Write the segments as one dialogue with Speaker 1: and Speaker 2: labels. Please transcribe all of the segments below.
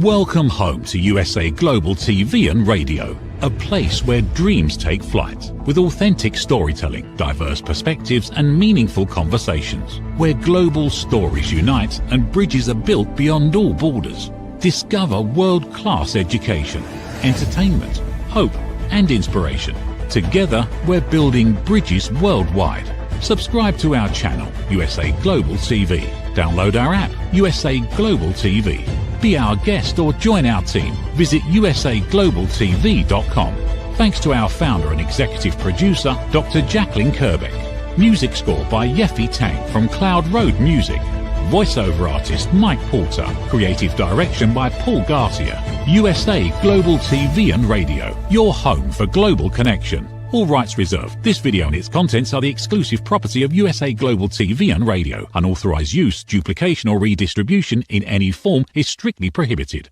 Speaker 1: Welcome home to USA Global TV and Radio, a place where dreams take flight, with authentic storytelling, diverse perspectives and meaningful conversations, where global stories unite and bridges are built beyond all borders. Discover world-class education, entertainment, hope and inspiration. Together, we're building bridges worldwide. Subscribe to our channel, USA Global TV. Download our app, USA Global TV. Be our guest or join our team. Visit usaglobaltv.com. Thanks to our founder and executive producer, Dr. Jacalyn Kerbeck. Music score by Yeffy Tang from Cloud Road Music. Voiceover artist Mike Porter. Creative direction by Paul Garcia. USA Global TV and Radio. Your home for global connection. All rights reserved. This video and its contents are the exclusive property of USA Global TV and Radio. Unauthorized use, duplication or redistribution in any form is strictly prohibited.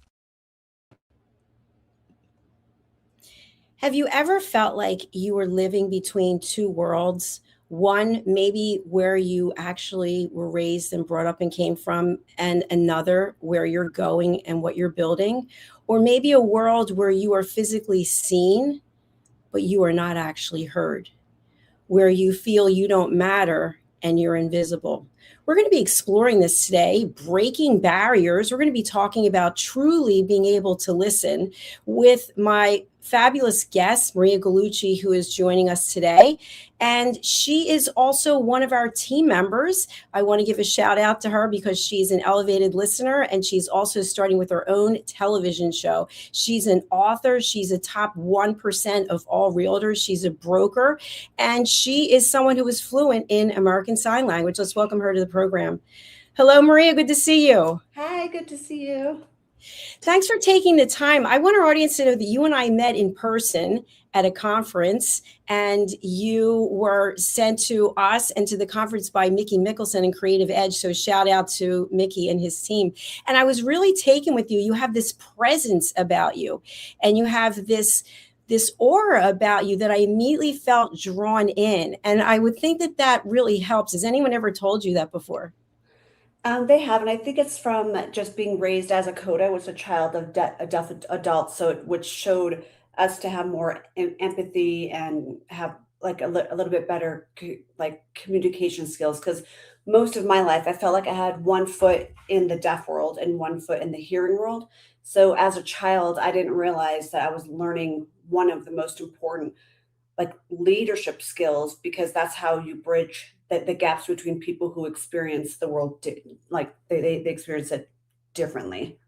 Speaker 2: Have you ever felt like you were living between two worlds? One, maybe where you actually were raised and brought up and came from, and another where you're going and what you're building? Or maybe a world where you are physically seen, but you are not actually heard, where you feel you don't matter and you're invisible. We're going to be exploring this today, breaking barriers. We're going to be talking about truly being able to listen with my fabulous guest, Maria Gallucci, who is joining us today. And she is also one of our team members. I want to give a shout out to her because she's an elevated listener and she's also starting with her own television show. She's an author. She's a top 1% of all realtors. She's a broker and she is someone who is fluent in American Sign Language. Let's welcome her to the program. Hello, Maria. Good to see you.
Speaker 3: Hi, good to see you.
Speaker 2: Thanks for taking the time. I want our audience to know that you and I met in person at a conference, and you were sent to us and to the conference by Mickey Mickelson and Creative Edge. So shout out to Mickey and his team. And I was really taken with you. You have this presence about you, and you have this aura about you that I immediately felt drawn in. And I would think that that really helps. Has anyone ever told you that before?
Speaker 3: They have, and I think it's from just being raised as a CODA, which is a child of a deaf adult, which showed us to have more empathy and have like a little bit better communication skills. Because most of my life, I felt like I had one foot in the deaf world and one foot in the hearing world. So as a child, I didn't realize that I was learning one of the most important leadership skills, because that's how you bridge the gaps between people who experience the world they experience it differently.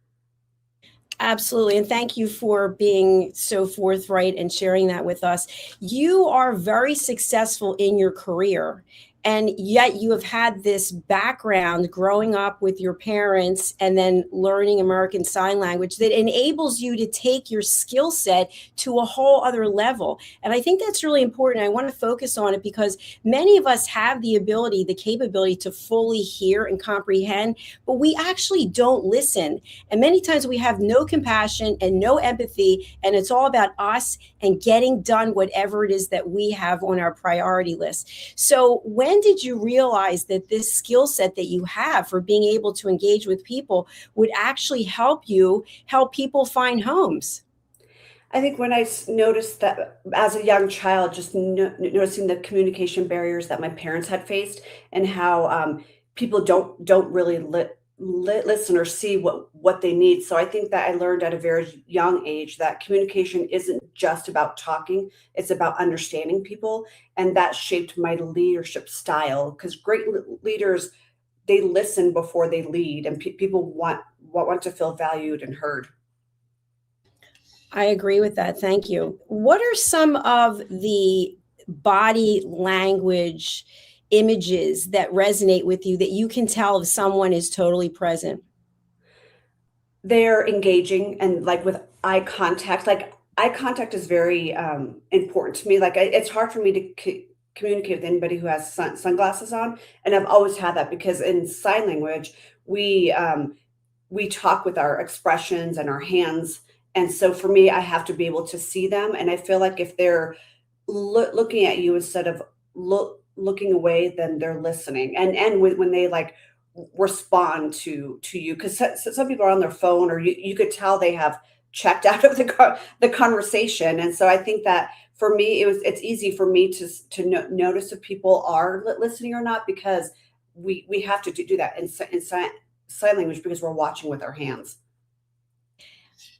Speaker 2: Absolutely. And thank you for being so forthright and sharing that with us. You are very successful in your career, and yet you have had this background growing up with your parents and then learning American Sign Language that enables you to take your skill set to a whole other level. And I think that's really important. I want to focus on it because many of us have the ability, the capability to fully hear and comprehend, but we actually don't listen. And many times we have no compassion and no empathy, and it's all about us and getting done whatever it is that we have on our priority list. So when did you realize that this skill set that you have for being able to engage with people would actually help people find homes?
Speaker 3: I think when I noticed that as a young child, just noticing the communication barriers that my parents had faced and how people don't really listen or see what they need. So I think that I learned at a very young age that communication isn't just about talking, it's about understanding people. And that shaped my leadership style, because great leaders, they listen before they lead, and people want to feel valued and heard.
Speaker 2: I agree with that. Thank you. What are some of the body language images that resonate with you that you can tell if someone is totally present?
Speaker 3: They're engaging and with eye contact. Eye contact is very important to me. It's hard for me to communicate with anybody who has sunglasses on, and I've always had that because in sign language we talk with our expressions and our hands, and so for me I have to be able to see them, and I feel like if they're looking at you instead of looking away, then they're listening. And when they respond to you, because some people are on their phone, or you could tell they have checked out of the conversation. And so I think that for me, it's easy for me to notice if people are listening or not, because we have to do that in sign language, because we're watching with our hands.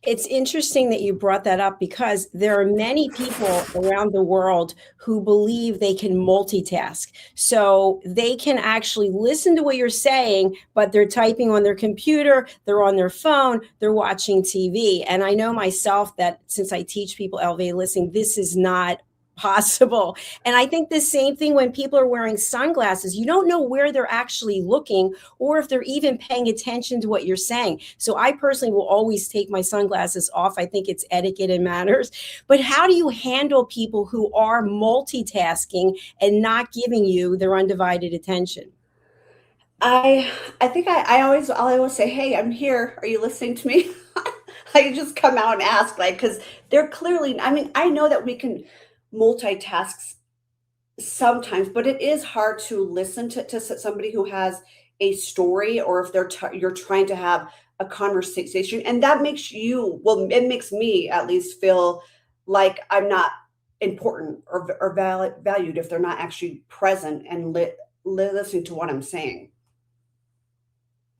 Speaker 2: It's interesting that you brought that up, because there are many people around the world who believe they can multitask. So they can actually listen to what you're saying, but they're typing on their computer, they're on their phone, they're watching TV. And I know myself that since I teach people elevated listening, this is not possible. And I think the same thing when people are wearing sunglasses. You don't know where they're actually looking, or if they're even paying attention to what you're saying. So I personally will always take my sunglasses off. I think it's etiquette and manners. But how do you handle people who are multitasking and not giving you their undivided attention?
Speaker 3: I think I'll always say, "Hey, I'm here. Are you listening to me?" I just come out and ask, like, because they're clearly, I mean, I know that we can multitask sometimes, but it is hard to listen to somebody who has a story, or if you're trying to have a conversation, and that makes you, well, it makes me at least feel like I'm not important or valued if they're not actually present and listening to what I'm saying.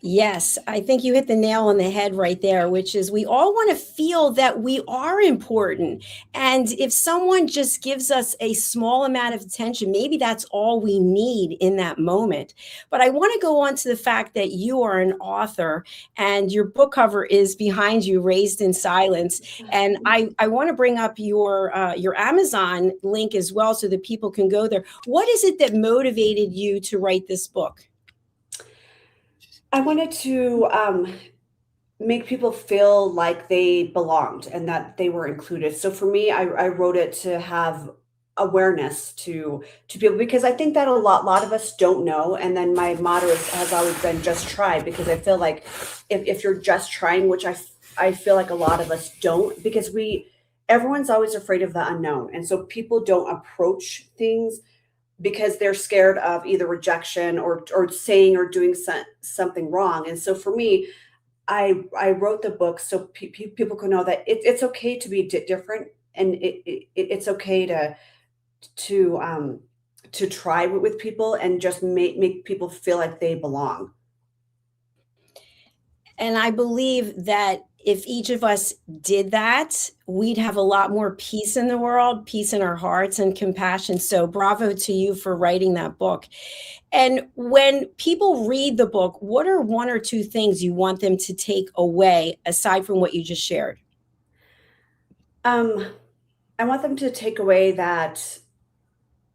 Speaker 2: Yes, I think you hit the nail on the head right there, which is we all want to feel that we are important. And if someone just gives us a small amount of attention, maybe that's all we need in that moment. But I want to go on to the fact that you are an author and your book cover is behind you, Raised in Silence. And I want to bring up your Amazon link as well so that people can go there. What is it that motivated you to write this book?
Speaker 3: I wanted to make people feel like they belonged and that they were included. So for me, I wrote it to have awareness to people, because I think that a lot of us don't know. And then my motto has always been just try, because I feel like if you're just trying, which I feel like a lot of us don't, because everyone's always afraid of the unknown. And so people don't approach things because they're scared of either rejection or saying or doing something wrong. And so for me, I wrote the book so people can know that it's okay to be different, and it's okay to try with people and just make people feel like they belong.
Speaker 2: And I believe that if each of us did that, we'd have a lot more peace in the world, peace in our hearts, and compassion. So bravo to you for writing that book. And when people read the book, what are one or two things you want them to take away aside from what you just shared?
Speaker 3: Um, I want them to take away that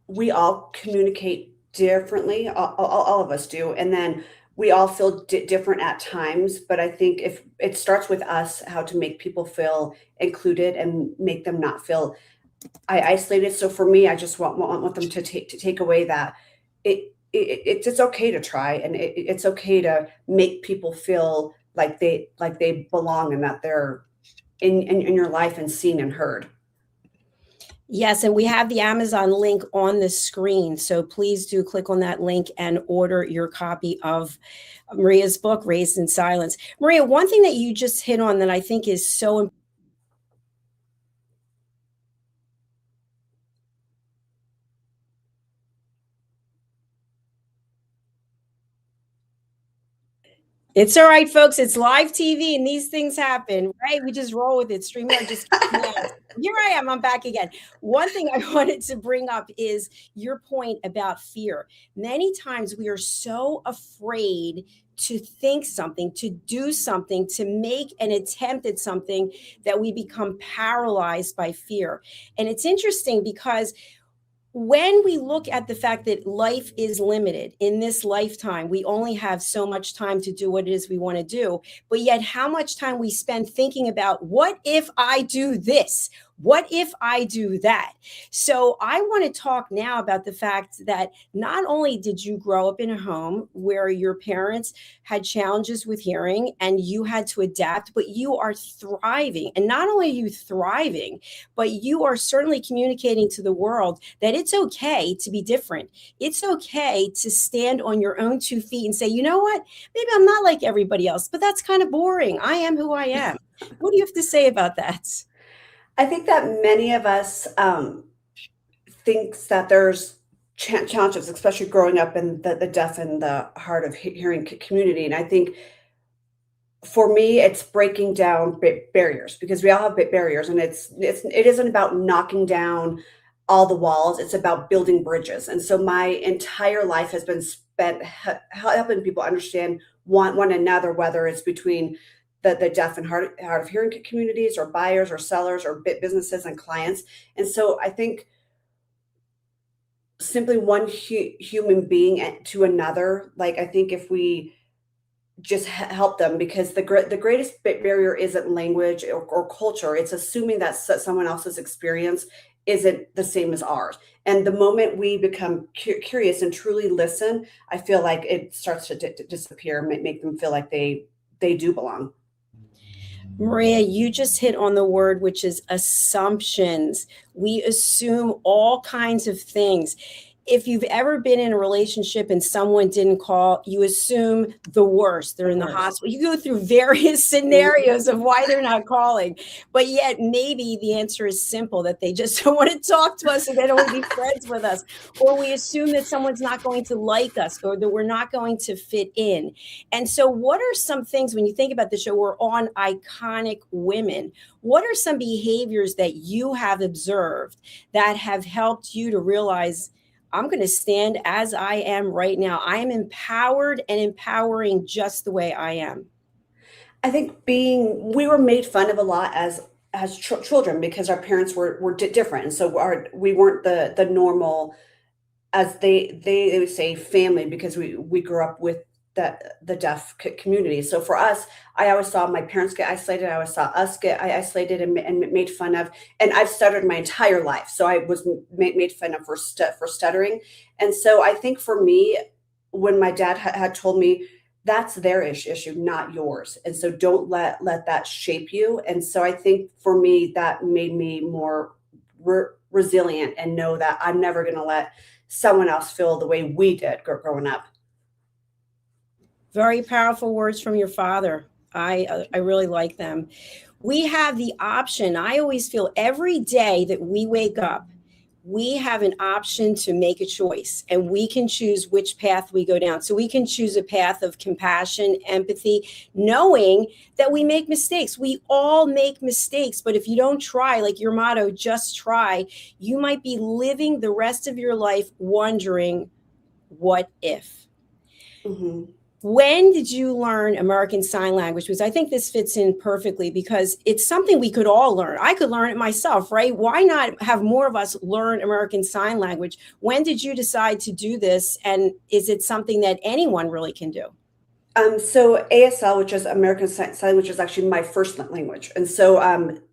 Speaker 3: we all communicate differently. All of us do. And then we all feel different at times. But I think if it starts with us, how to make people feel included and make them not feel isolated. So for me, I just want them to take away that it's okay to try, and it's okay to make people feel like they belong, and that they're in your life and seen and heard.
Speaker 2: Yes, and we have the Amazon link on the screen. So please do click on that link and order your copy of Maria's book, Raised in Silence. Maria, one thing that you just hit on that I think is so important. It's all right, folks. It's live TV and these things happen, right? We just roll with it. StreamYard just here I am. I'm back again. One thing I wanted to bring up is your point about fear. Many times we are so afraid to think something, to do something, to make an attempt at something, that we become paralyzed by fear. And it's interesting because when we look at the fact that life is limited in this lifetime, we only have so much time to do what it is we want to do. But yet, how much time we spend thinking about what if I do this? What if I do that? So I want to talk now about the fact that not only did you grow up in a home where your parents had challenges with hearing and you had to adapt, but you are thriving. And not only are you thriving, but you are certainly communicating to the world that it's okay to be different. It's okay to stand on your own 2 feet and say, you know what? Maybe I'm not like everybody else, but that's kind of boring. I am who I am. What do you have to say about that?
Speaker 3: I think that many of us thinks that there's challenges, especially growing up in the deaf and the hard of hearing community. And I think for me, it's breaking down barriers, because we all have barriers, and it isn't about knocking down all the walls. It's about building bridges. And so my entire life has been spent helping people understand one another, whether it's between the deaf and hard of hearing communities, or buyers or sellers, or businesses and clients. And so I think simply one human being to another, like, I think if we just help them, because the greatest barrier isn't language or culture. It's assuming that someone else's experience isn't the same as ours. And the moment we become curious and truly listen, I feel like it starts to disappear, make them feel like they do belong.
Speaker 2: Maria, you just hit on the word, which is assumptions. We assume all kinds of things. If you've ever been in a relationship and someone didn't call, you assume the worst. They're in the hospital. You go through various scenarios of why they're not calling, but yet maybe the answer is simple, that they just don't want to talk to us, and they don't want to be friends with us. Or we assume that someone's not going to like us, or that we're not going to fit in. And so what are some things, when you think about the show, we're on iconic women, what are some behaviors that you have observed that have helped you to realize, I'm going to stand as I am right now. I am empowered and empowering just the way I am.
Speaker 3: I think we were made fun of a lot as children, because our parents were different, and so we weren't the normal, as they would say, family, because we grew up with the deaf community. So for us, I always saw my parents get isolated. I always saw us get isolated and made fun of. And I've stuttered my entire life, so I was made fun of for stuttering. And so I think for me, when my dad had told me, that's their issue, not yours, and so don't let that shape you. And so I think for me, that made me more resilient, and know that I'm never going to let someone else feel the way we did growing up.
Speaker 2: Very powerful words from your father. I really like them. We have the option. I always feel every day that we wake up, we have an option to make a choice, and we can choose which path we go down. So we can choose a path of compassion, empathy, knowing that we make mistakes. We all make mistakes, but if you don't try, like your motto, just try, you might be living the rest of your life wondering, what if?
Speaker 3: Mm-hmm.
Speaker 2: When did you learn American Sign Language? Because I think this fits in perfectly, because it's something we could all learn. I could learn it myself, right? Why not have more of us learn American Sign Language? When did you decide to do this? And is it something that anyone really can do?
Speaker 3: So ASL, which is American Sign Language, is actually my first language, and so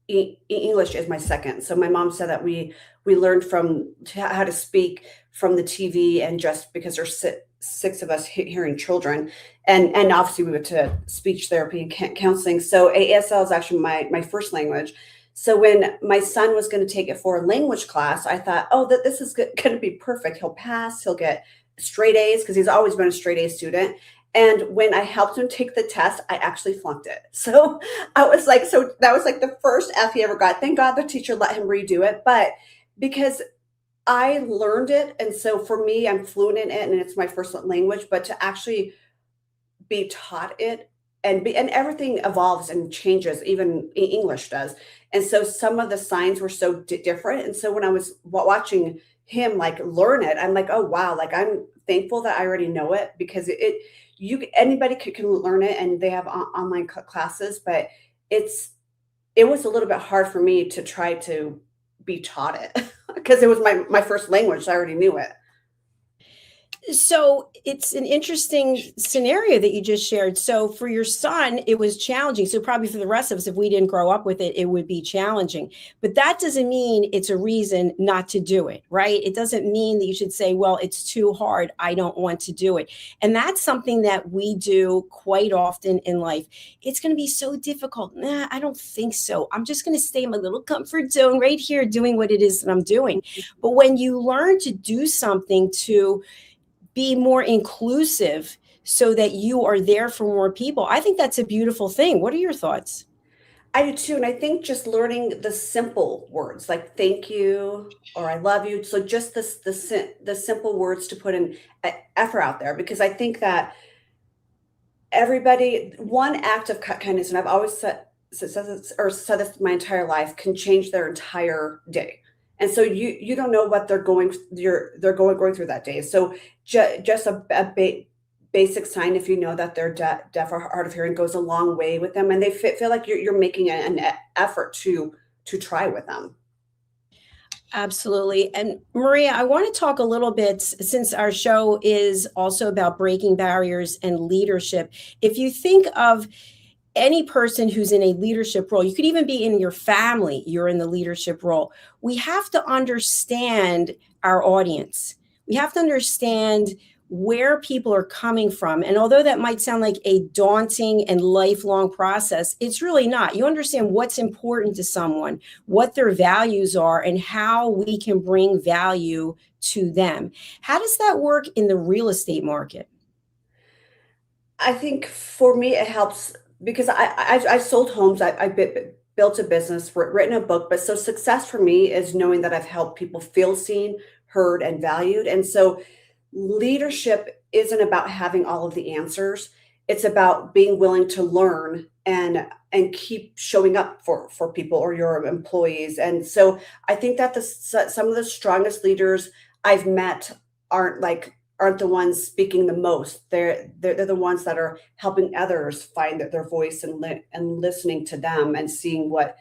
Speaker 3: English is my second. So my mom said that we learned from how to speak from the TV, and just because there's six of us hearing children, and obviously we went to speech therapy and counseling. So ASL is actually my first language. So when my son was going to take it for a language class, I thought, oh, that this is going to be perfect. He'll pass. He'll get straight A's, because he's always been a straight A student. And when I helped him take the test, I actually flunked it. So I was like, so that was like the first F he ever got. Thank God the teacher let him redo it. But because I learned it, and so for me, I'm fluent in it, and it's my first language, but to actually be taught it, and everything evolves and changes, even English does. And so some of the signs were so different. And so when I was watching him like learn it, I'm like, oh, wow. Like, I'm thankful that I already know it, because anybody can learn it, and they have online classes, but it was a little bit hard for me to try to be taught it, because it was my first language. So I already knew it.
Speaker 2: So it's an interesting scenario that you just shared. So for your son, it was challenging. So probably for the rest of us, if we didn't grow up with it, it would be challenging. But that doesn't mean it's a reason not to do it, right? It doesn't mean that you should say, well, it's too hard, I don't want to do it. And that's something that we do quite often in life. It's going to be so difficult. Nah, I don't think so. I'm just going to stay in my little comfort zone right here doing what it is that I'm doing. But when you learn to do something to be more inclusive so that you are there for more people, I think that's a beautiful thing. What are your thoughts?
Speaker 3: I do too, and I think just learning the simple words like "thank you" or "I love you." So just the simple words to put an effort out there, because I think that everybody, one act of kindness, and I've always said this my entire life, can change their entire day. And so you don't know what they're going through that day. So just a basic sign, if you know that they're deaf or hard of hearing, goes a long way with them, and they feel like you're making an effort to try with them.
Speaker 2: Absolutely. And Maria, I want to talk a little bit, since our show is also about breaking barriers and leadership. If you think of any person who's in a leadership role, you could even be in your family, you're in the leadership role. We have to understand our audience. We have to understand where people are coming from. And although that might sound like a daunting and lifelong process, it's really not. You understand what's important to someone, what their values are, and how we can bring value to them. How does that work in the real estate market?
Speaker 3: I think for me, it helps because I've sold homes. Built a business, written a book. But so success for me is knowing that I've helped people feel seen, heard, and valued. And so leadership isn't about having all of the answers. It's about being willing to learn and keep showing up for people or your employees. And so I think that some of the strongest leaders I've met aren't like aren't the ones speaking the most. They're the ones that are helping others find their voice and listening to them and seeing what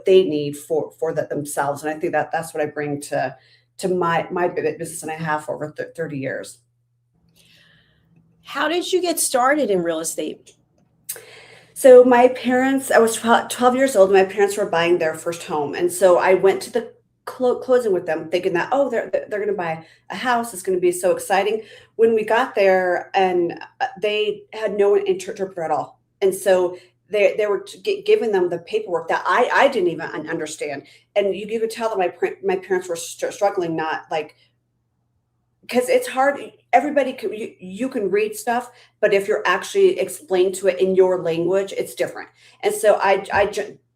Speaker 3: they need for themselves. And I think that that's what I bring to my business, and I have for over 30 years.
Speaker 2: How did you get started in real estate?
Speaker 3: So my parents, I was 12 years old. My parents were buying their first home, and so I went to the closing with them, thinking that, oh, they're going to buy a house. It's going to be so exciting. When we got there, and they had no interpreter at all, and so they were giving them the paperwork that I didn't even understand, and you could tell that my parents were struggling, not like, because it's hard. Everybody can, you can read stuff, but if you're actually explained to it in your language, it's different. And so I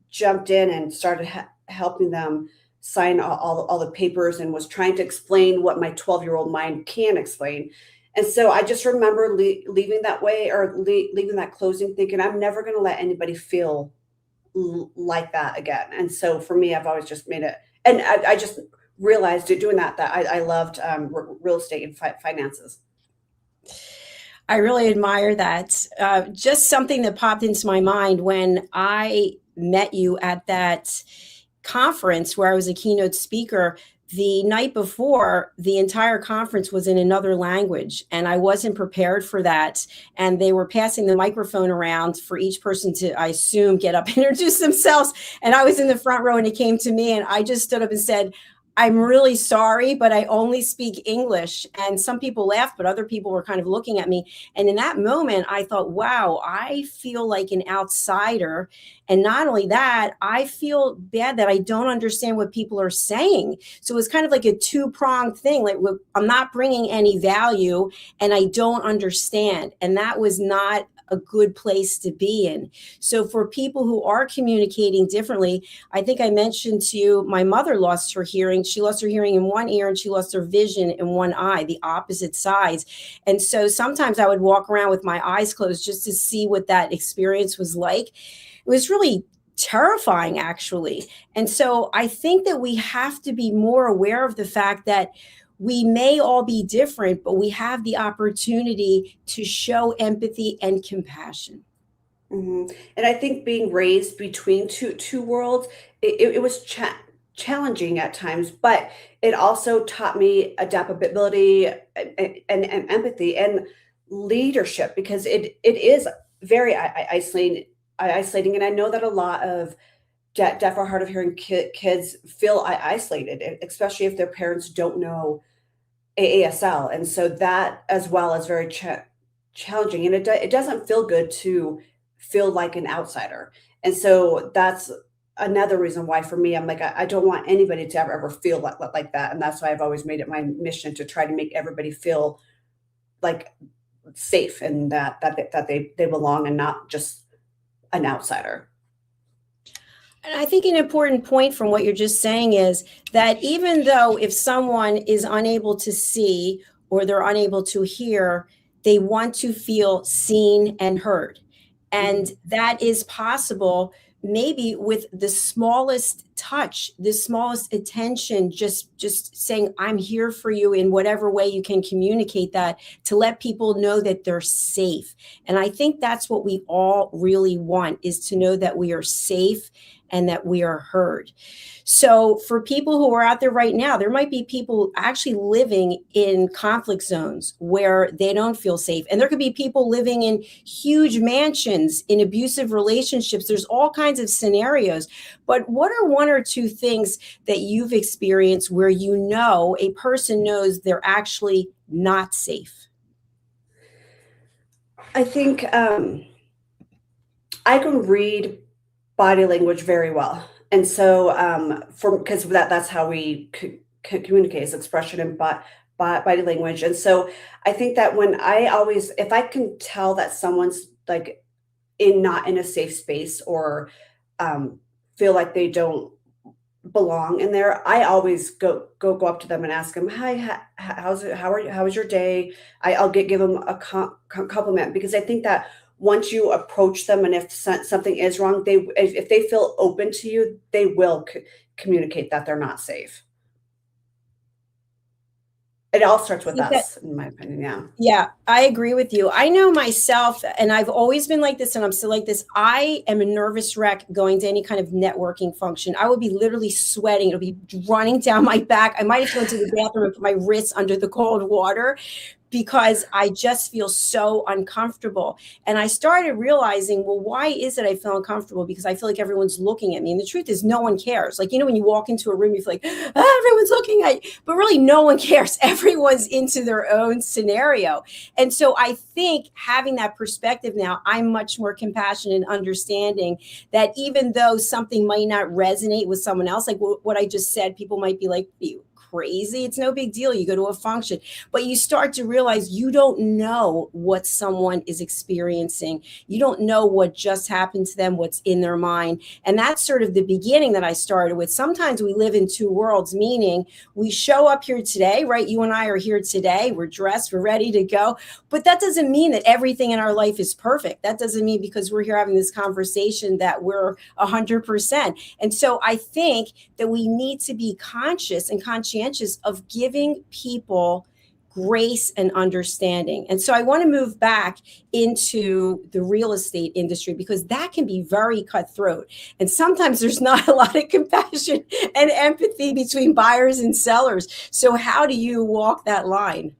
Speaker 3: jumped in and started helping them sign all the papers, and was trying to explain what my 12-year-old mind can explain. And so I just remember leaving that way, or leaving that closing, thinking I'm never going to let anybody feel like that again. And so for me, I've always just made it, and I just realized it doing that I loved real estate and finances.
Speaker 2: I really admire that. Just something that popped into my mind when I met you at that conference where I was a keynote speaker. The night before, the entire conference was in another language, and I wasn't prepared for that. And they were passing the microphone around for each person to, I assume, get up and introduce themselves. And I was in the front row, and it came to me, and I just stood up and said, I'm really sorry, but I only speak English. And some people laughed, but other people were kind of looking at me. And in that moment, I thought, wow, I feel like an outsider. And not only that, I feel bad that I don't understand what people are saying. So it was kind of like a two-pronged thing. Like, I'm not bringing any value, and I don't understand. And that was not a good place to be in. So for people who are communicating differently, I think I mentioned to you, my mother lost her hearing. She lost her hearing in one ear, and she lost her vision in one eye, the opposite sides. And so sometimes I would walk around with my eyes closed just to see what that experience was like. It was really terrifying, actually. And so I think that we have to be more aware of the fact that we may all be different, but we have the opportunity to show empathy and compassion.
Speaker 3: And I think being raised between two worlds, it was challenging at times, but it also taught me adaptability and empathy and leadership, because it is very isolating. And I know that a lot of deaf or hard of hearing kids feel isolated, especially if their parents don't know AASL. And so that as well is very challenging. And it doesn't feel good to feel like an outsider. And so that's another reason why for me, I'm like, I don't want anybody to ever feel like that. And that's why I've always made it my mission to try to make everybody feel like safe, and that they belong and not just an outsider.
Speaker 2: And I think an important point from what you're just saying is that even though if someone is unable to see or they're unable to hear, they want to feel seen and heard. And that is possible maybe with the smallest touch, the smallest attention, just saying, I'm here for you in whatever way you can communicate that, to let people know that they're safe. And I think that's what we all really want, is to know that we are safe and that we are heard. So for people who are out there right now, there might be people actually living in conflict zones where they don't feel safe. And there could be people living in huge mansions, in abusive relationships. There's all kinds of scenarios. But what are one or two things that you've experienced where you know a person knows they're actually not safe?
Speaker 3: I think I can read body language very well. And so because that's how we communicate, is expression and body language. And so I think that if I can tell that someone's like not in a safe space, or feel like they don't belong in there, I always go up to them and ask them, hi, how's it? How was your day? I'll give them a compliment, because I think that once you approach them, and if something is wrong, if they feel open to you, they will communicate that they're not safe. It all starts with us, in my opinion. Yeah.
Speaker 2: Yeah, I agree with you. I know myself, and I've always been like this, and I'm still like this. I am a nervous wreck going to any kind of networking function. I would be literally sweating. It'll be running down my back. I might have to go to the bathroom and put my wrists under the cold water, because I just feel so uncomfortable. And I started realizing, well, why is it I feel uncomfortable? Because I feel like everyone's looking at me. And the truth is, no one cares. Like, when you walk into a room, you feel like, everyone's looking at you, but really no one cares. Everyone's into their own scenario. And so I think having that perspective now, I'm much more compassionate and understanding that even though something might not resonate with someone else, like what I just said, people might be like, you crazy. It's no big deal. You go to a function, but you start to realize you don't know what someone is experiencing. You don't know what just happened to them, what's in their mind. And that's sort of the beginning that I started with. Sometimes we live in two worlds, meaning we show up here today, right? You and I are here today. We're dressed, we're ready to go. But that doesn't mean that everything in our life is perfect. That doesn't mean because we're here having this conversation that we're 100%. And so I think that we need to be conscious and conscientious of giving people grace and understanding. And so I want to move back into the real estate industry, because that can be very cutthroat. And sometimes there's not a lot of compassion and empathy between buyers and sellers. So how do you walk that line?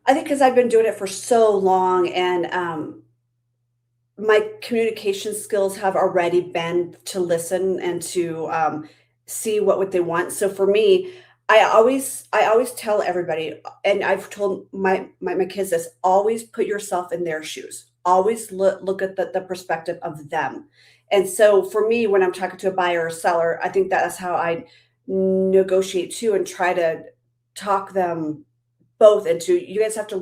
Speaker 3: I think because I've been doing it for so long, and my communication skills have already been to listen and to see what they want. So for me, I always tell everybody, and I've told my kids this: always put yourself in their shoes. Always look at the perspective of them. And so for me, when I'm talking to a buyer or seller, I think that's how I negotiate too, and try to talk them both into, you guys have to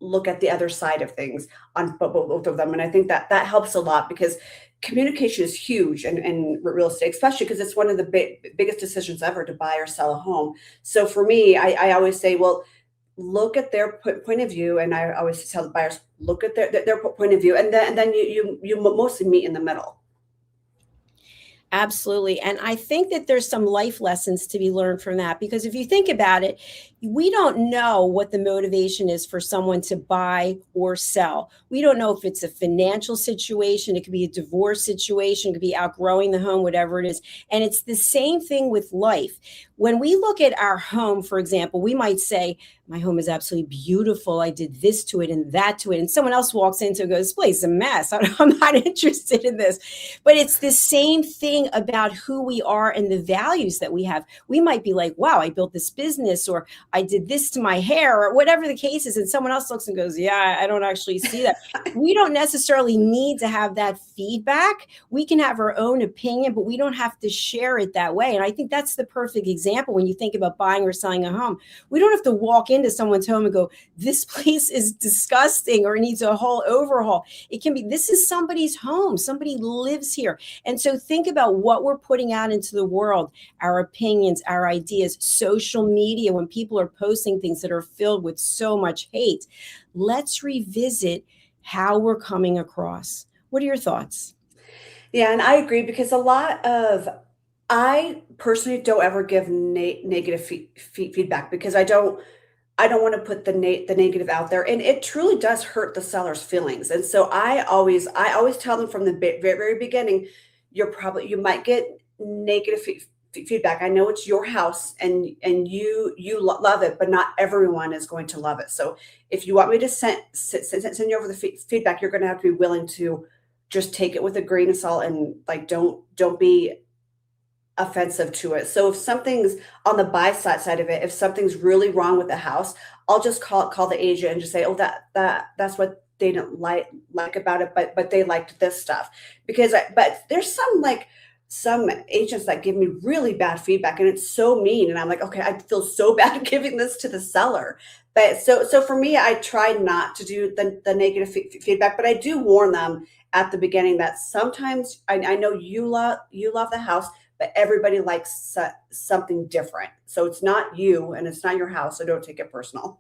Speaker 3: look at the other side of things on both of them. And I think that helps a lot, because communication is huge in real estate, especially because it's one of the biggest decisions ever to buy or sell a home. So for me, I always say, well, look at their point of view. And I always tell the buyers, look at their point of view. And then you mostly meet in the middle.
Speaker 2: Absolutely. And I think that there's some life lessons to be learned from that, because if you think about it, we don't know what the motivation is for someone to buy or sell. We don't know if it's a financial situation, it could be a divorce situation, it could be outgrowing the home, whatever it is. And it's the same thing with life. When we look at our home, for example, we might say, my home is absolutely beautiful. I did this to it and that to it. And someone else walks into it and goes, this place is a mess. I'm not interested in this. But it's the same thing about who we are and the values that we have. We might be like, wow, I built this business, or I did this to my hair, or whatever the case is. And someone else looks and goes, yeah, I don't actually see that. We don't necessarily need to have that feedback. We can have our own opinion, but we don't have to share it that way. And I think that's the perfect example when you think about buying or selling a home. We don't have to walk into someone's home and go, this place is disgusting or needs a whole overhaul. It can be, this is somebody's home. Somebody lives here. And so think about what we're putting out into the world, our opinions, our ideas, social media, when people are posting things that are filled with so much hate. Let's revisit how we're coming across. What are your thoughts?
Speaker 3: Yeah, and I agree, because I personally don't ever give negative feedback, because I don't want to put the negative out there, and it truly does hurt the seller's feelings. And so I always tell them from the very beginning, you might get negative feedback. I know it's your house, and love it, but not everyone is going to love it. So if you want me to send you over the feedback, you're going to have to be willing to just take it with a grain of salt, and like don't be offensive to it. So if something's on the buy side of it, if something's really wrong with the house, I'll just call the agent and just say, oh, that's what they didn't like about it, but they liked this stuff. But there's some agents that give me really bad feedback, and it's so mean, and I'm like, okay, I feel so bad giving this to the seller. But so for me, I try not to do the negative feedback, but I do warn them at the beginning that sometimes I know you love the house, but everybody likes something different. So it's not you and it's not your house. So don't take it personal.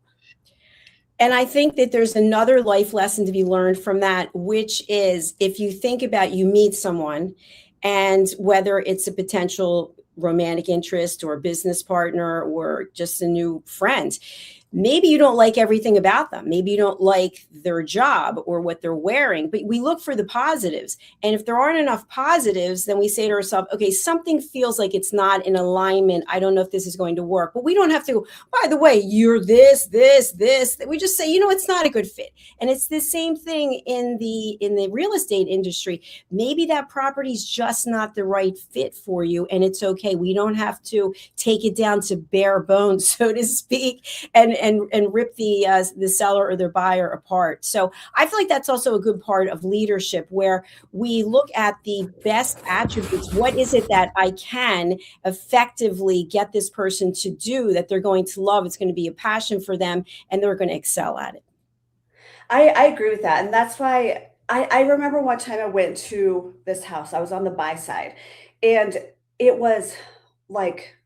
Speaker 2: And I think that there's another life lesson to be learned from that, which is, if you think about, you meet someone, and whether it's a potential romantic interest or a business partner or just a new friend, maybe you don't like everything about them. Maybe you don't like their job or what they're wearing, but we look for the positives. And if there aren't enough positives, then we say to ourselves, okay, something feels like it's not in alignment. I don't know if this is going to work. But we don't have to go, by the way, you're this. We just say, it's not a good fit. And it's the same thing in the real estate industry. Maybe that property's just not the right fit for you, and it's okay. We don't have to take it down to bare bones, so to speak, and rip the seller or their buyer apart. So I feel like that's also a good part of leadership, where we look at the best attributes. What is it that I can effectively get this person to do that they're going to love? It's going to be a passion for them, and they're going to excel at it.
Speaker 3: I agree with that. And that's why I remember one time I went to this house. I was on the buy side, and it was like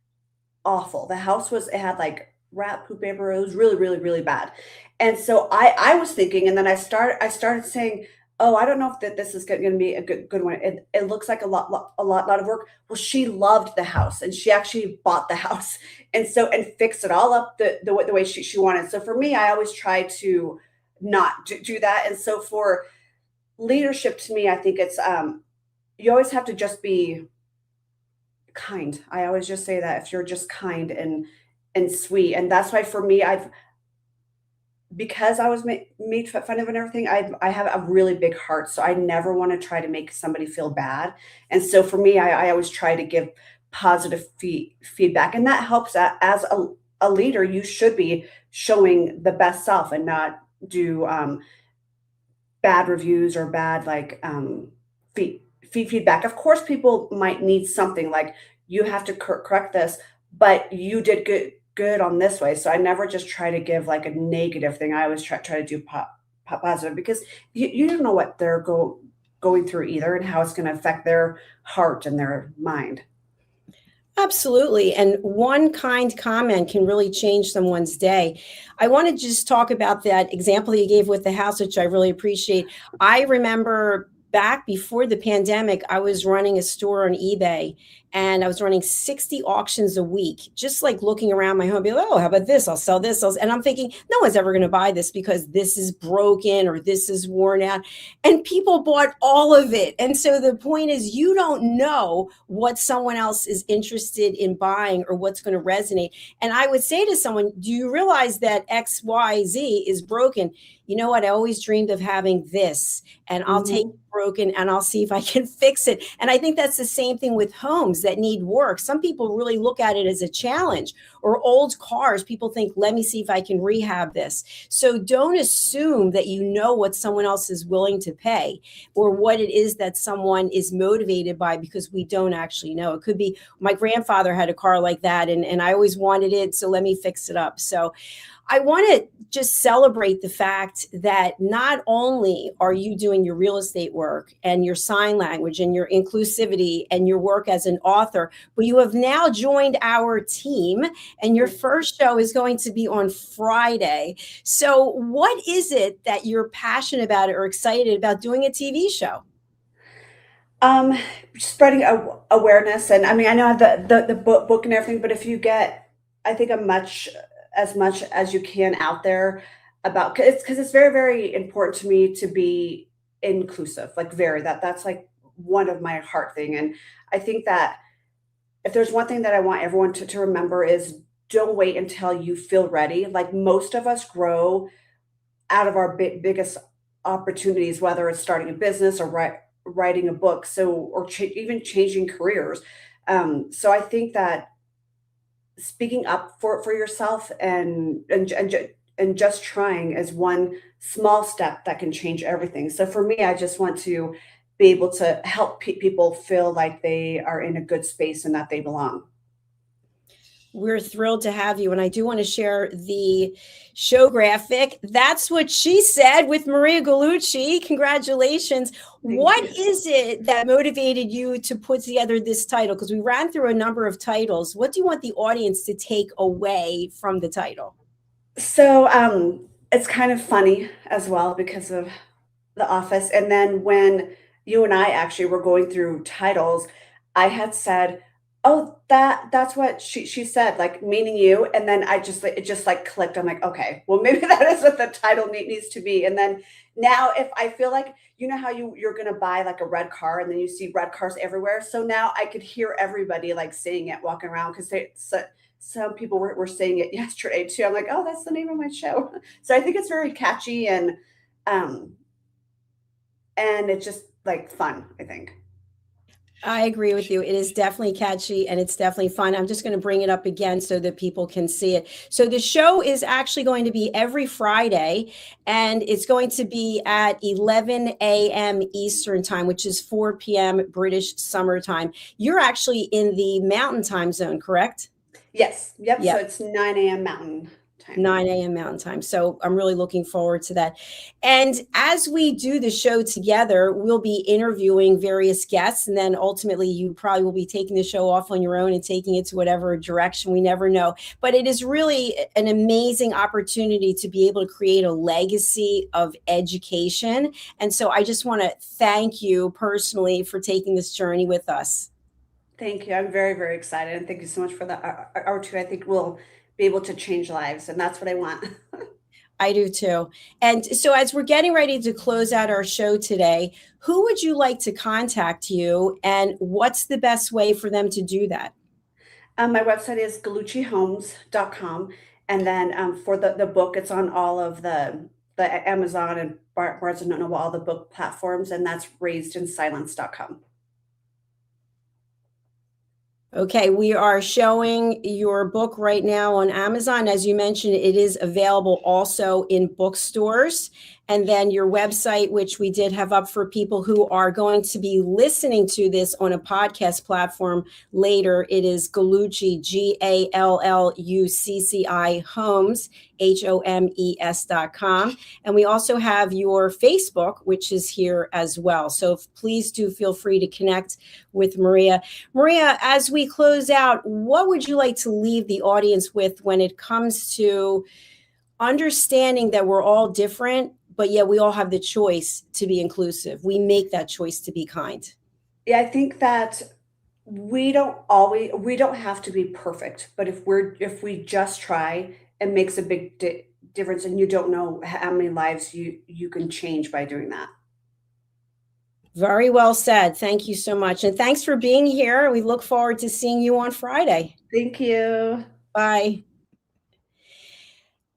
Speaker 3: awful. It had like rat poop everywhere. It was really, really, really bad. And so I was thinking, and then I started saying, oh, I don't know if this is going to be a good one. It looks like a lot of work. Well, she loved the house, and she actually bought the house, and fixed it all up the way she wanted. So for me, I always try to not do that. And so for leadership, to me, I think it's you always have to just be kind. I always just say that, if you're just kind and sweet. And that's why for me, because I was made fun of and everything, I have a really big heart. So I never want to try to make somebody feel bad. And so for me, I always try to give positive feedback. And that helps. As a leader, you should be showing the best self and not do bad reviews or bad feedback. Of course, people might need something like, you have to correct this, but you did good on this way. So I never just try to give like a negative thing. I always try to do positive, because you don't know what they're going through either, and how it's going to affect their heart and their mind.
Speaker 2: Absolutely. And one kind comment can really change someone's day. I want to just talk about that example you gave with the house, which I really appreciate. I remember back before the pandemic, I was running a store on eBay, and I was running 60 auctions a week, just like looking around my home, be like, oh, how about this? I'll sell this. And I'm thinking, no one's ever going to buy this because this is broken or this is worn out. And people bought all of it. And so the point is, you don't know what someone else is interested in buying or what's going to resonate. And I would say to someone, do you realize that XYZ is broken? You know what? I always dreamed of having this, and I'll take broken and I'll see if I can fix it. And I think that's the same thing with homes that need work. Some people really look at it as a challenge, or old cars. People think, let me see if I can rehab this. So don't assume that you know what someone else is willing to pay or what it is that someone is motivated by, because we don't actually know. It could be my grandfather had a car like that and I always wanted it, so let me fix it up. So I want to just celebrate the fact that not only are you doing your real estate work and your sign language and your inclusivity and your work as an author, but you have now joined our team, and your first show is going to be on Friday. So what is it that you're passionate about or excited about doing a TV show?
Speaker 3: Spreading awareness. And I mean, I know I have the book and everything, but if you get, I think, as much as you can out there about, because it's very, very important to me to be inclusive, like that's like one of my heart thing. And I think that if there's one thing that I want everyone to remember is, don't wait until you feel ready. Like, most of us grow out of our biggest opportunities, whether it's starting a business or writing a book, or even changing careers. So I think that speaking up for yourself and just trying is one small step that can change everything. So for me, I just want to be able to help people feel like they are in a good space and that they belong.
Speaker 2: We're thrilled to have you. And I do want to share the show graphic. That's what she said with Maria Gallucci. Congratulations. What is it that motivated you to put together this title? Because we ran through a number of titles. What do you want the audience to take away from the title?
Speaker 3: So it's kind of funny as well because of The Office. And then when you and I actually were going through titles, I had said, oh, that's what she said, like, meaning you. And then it just like clicked. I'm like, okay, well, maybe that is what the title needs to be. And then now, if I feel like, you know how you're going to buy like a red car and then you see red cars everywhere. So now I could hear everybody like saying it, walking around, because some people were saying it yesterday too. I'm like, oh, that's the name of my show. So I think it's very catchy and it's just like fun, I think.
Speaker 2: I agree with you. It is definitely catchy and it's definitely fun. I'm just going to bring it up again so that people can see it. So the show is actually going to be every Friday, and it's going to be at 11 a.m. Eastern time, which is 4 p.m. British Summer Time. You're actually in the Mountain Time zone, correct?
Speaker 3: Yes. Yep. So it's 9 a.m. Mountain time.
Speaker 2: 9 a.m. Mountain Time. So I'm really looking forward to that. And as we do the show together, we'll be interviewing various guests. And then ultimately, you probably will be taking the show off on your own and taking it to whatever direction. We never know. But it is really an amazing opportunity to be able to create a legacy of education. And so I just want to thank you personally for taking this journey with us.
Speaker 3: Thank you. I'm very, very excited. And thank you so much for the opportunity. I think we'll be able to change lives. And that's what I want.
Speaker 2: I do too. And so as we're getting ready to close out our show today, who would you like to contact you, and what's the best way for them to do that?
Speaker 3: My website is galluccihomes.com. And then for the book, it's on all of the Amazon and Barnes & Noble, all the book platforms, and that's raisedinsilence.com.
Speaker 2: Okay, we are showing your book right now on Amazon. As you mentioned, it is available also in bookstores. And then your website, which we did have up for people who are going to be listening to this on a podcast platform later. It is Gallucci, Gallucci Homes, HOMES.com. And we also have your Facebook, which is here as well. So please do feel free to connect with Maria. Maria, as we close out, what would you like to leave the audience with when it comes to understanding that we're all different, but yet we all have the choice to be inclusive? We make that choice to be kind.
Speaker 3: Yeah, I think that we don't have to be perfect, but if we just try, it makes a big difference, and you don't know how many lives you can change by doing that.
Speaker 2: Very well said. Thank you so much. And thanks for being here. We look forward to seeing you on Friday.
Speaker 3: Thank you.
Speaker 2: Bye.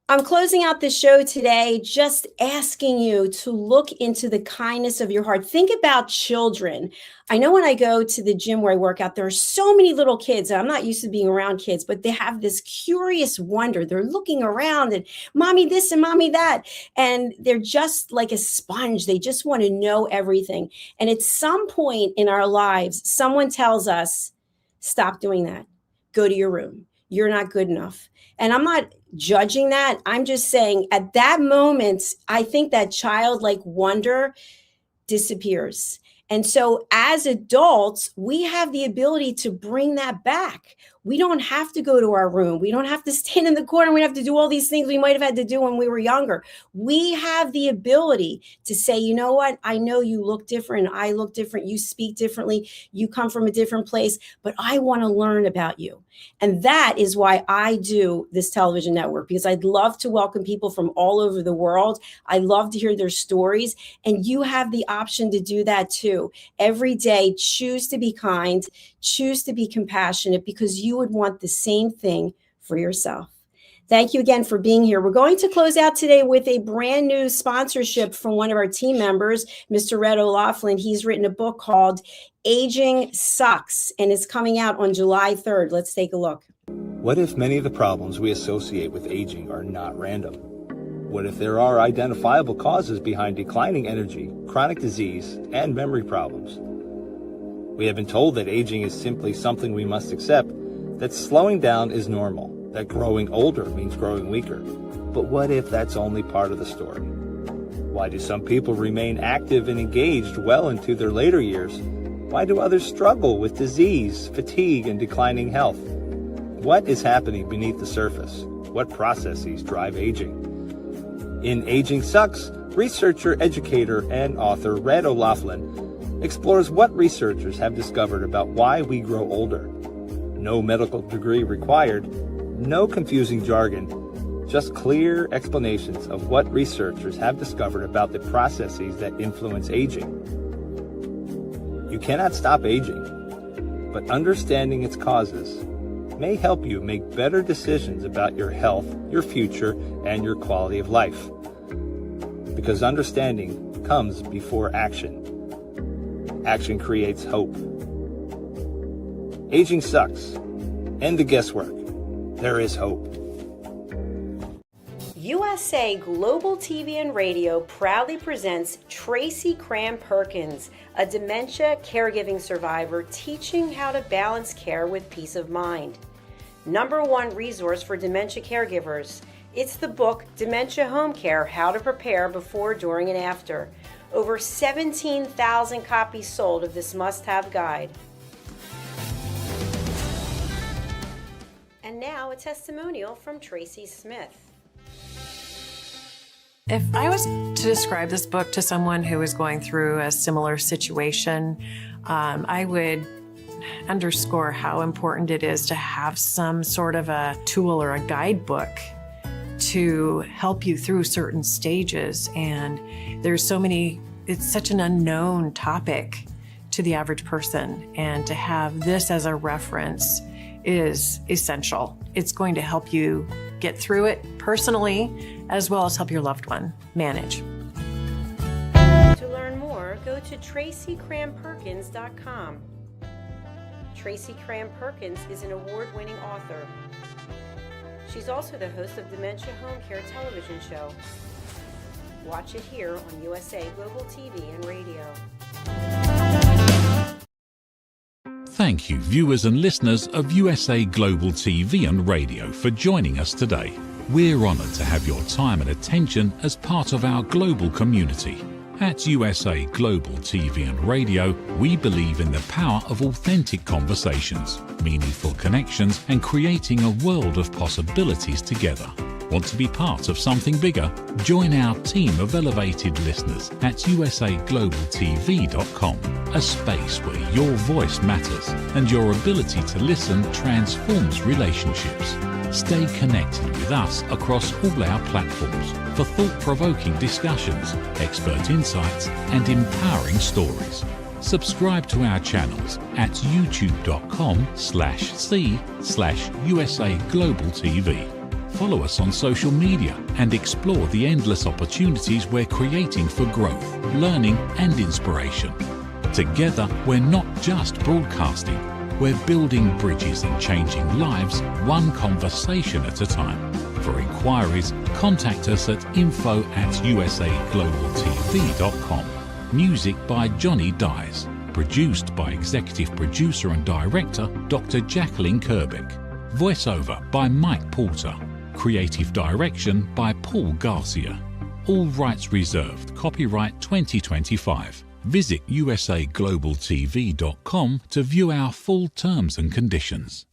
Speaker 2: I'm closing out the show today just asking you to look into the kindness of your heart. Think about children. I know when I go to the gym where I work out, there are so many little kids. I'm not used to being around kids, but they have this curious wonder. They're looking around and mommy this and mommy that. And they're just like a sponge. They just want to know everything. And at some point in our lives, someone tells us, stop doing that. Go to your room. You're not good enough. And I'm not judging that. I'm just saying at that moment, I think that childlike wonder disappears. And so as adults, we have the ability to bring that back. We don't have to go to our room. We don't have to stand in the corner. We don't have to do all these things we might have had to do when we were younger. We have the ability to say, you know what? I know you look different. I look different. You speak differently. You come from a different place, but I want to learn about you. And that is why I do this television network, because I'd love to welcome people from all over the world. I love to hear their stories. And you have the option to do that too. Every day, choose to be kind, choose to be compassionate, because you would want the same thing for yourself. Thank you again for being here. We're going to close out today with a brand new sponsorship from one of our team members, Mr. Red O'Laughlin. He's written a book called Aging Sucks, and it's coming out on July 3rd. Let's take a look.
Speaker 4: What if many of the problems we associate with aging are not random? What if there are identifiable causes behind declining energy, chronic disease, and memory problems? We have been told that aging is simply something we must accept, that slowing down is normal, that growing older means growing weaker. But what if that's only part of the story? Why do some people remain active and engaged well into their later years? Why do others struggle with disease, fatigue, and declining health? What is happening beneath the surface? What processes drive aging? In Aging Sucks, researcher, educator, and author Red O'Laughlin explores what researchers have discovered about why we grow older. No medical degree required, no confusing jargon, just clear explanations of what researchers have discovered about the processes that influence aging. You cannot stop aging, but understanding its causes may help you make better decisions about your health, your future, and your quality of life. Because understanding comes before action. Action creates hope. Aging sucks. End the guesswork. There is hope.
Speaker 2: USA Global TV and Radio proudly presents Tracy Cram Perkins, a dementia caregiving survivor teaching how to balance care with peace of mind. #1 resource for dementia caregivers. It's the book Dementia Home Care: How to Prepare Before, During, and After. Over 17,000 copies sold of this must-have guide. And now a testimonial from Tracy Smith.
Speaker 5: If I was to describe this book to someone who is going through a similar situation, I would underscore how important it is to have some sort of a tool or a guidebook to help you through certain stages. And there's so many, it's such an unknown topic to the average person. And to have this as a reference is essential. It's going to help you get through it personally, as well as help your loved one manage.
Speaker 2: To learn more, go to TracyCramPerkins.com. Tracy Cram Perkins is an award-winning author. She's also the host of Dementia Home Care television show. Watch it here on USA Global TV and Radio.
Speaker 1: Thank you, viewers and listeners of USA Global TV and Radio, for joining us today. We're honored to have your time and attention as part of our global community. At USA Global TV and Radio, we believe in the power of authentic conversations, meaningful connections, and creating a world of possibilities together. Want to be part of something bigger? Join our team of elevated listeners at usaglobaltv.com, a space where your voice matters and your ability to listen transforms relationships. Stay connected with us across all our platforms for thought-provoking discussions, expert insights, and empowering stories. Subscribe to our channels at youtube.com/c/USA Global TV. Follow us on social media and explore the endless opportunities we're creating for growth, learning, and inspiration. Together, we're not just broadcasting, we're building bridges and changing lives one conversation at a time. For inquiries, contact us at info@usaglobaltv.com. Music by Johnny Dies. Produced by Executive Producer and Director Dr. Jacalyn Kerbeck. Voiceover by Mike Porter. Creative Direction by Paul Garcia. All rights reserved. Copyright 2025. Visit usaglobaltv.com to view our full terms and conditions.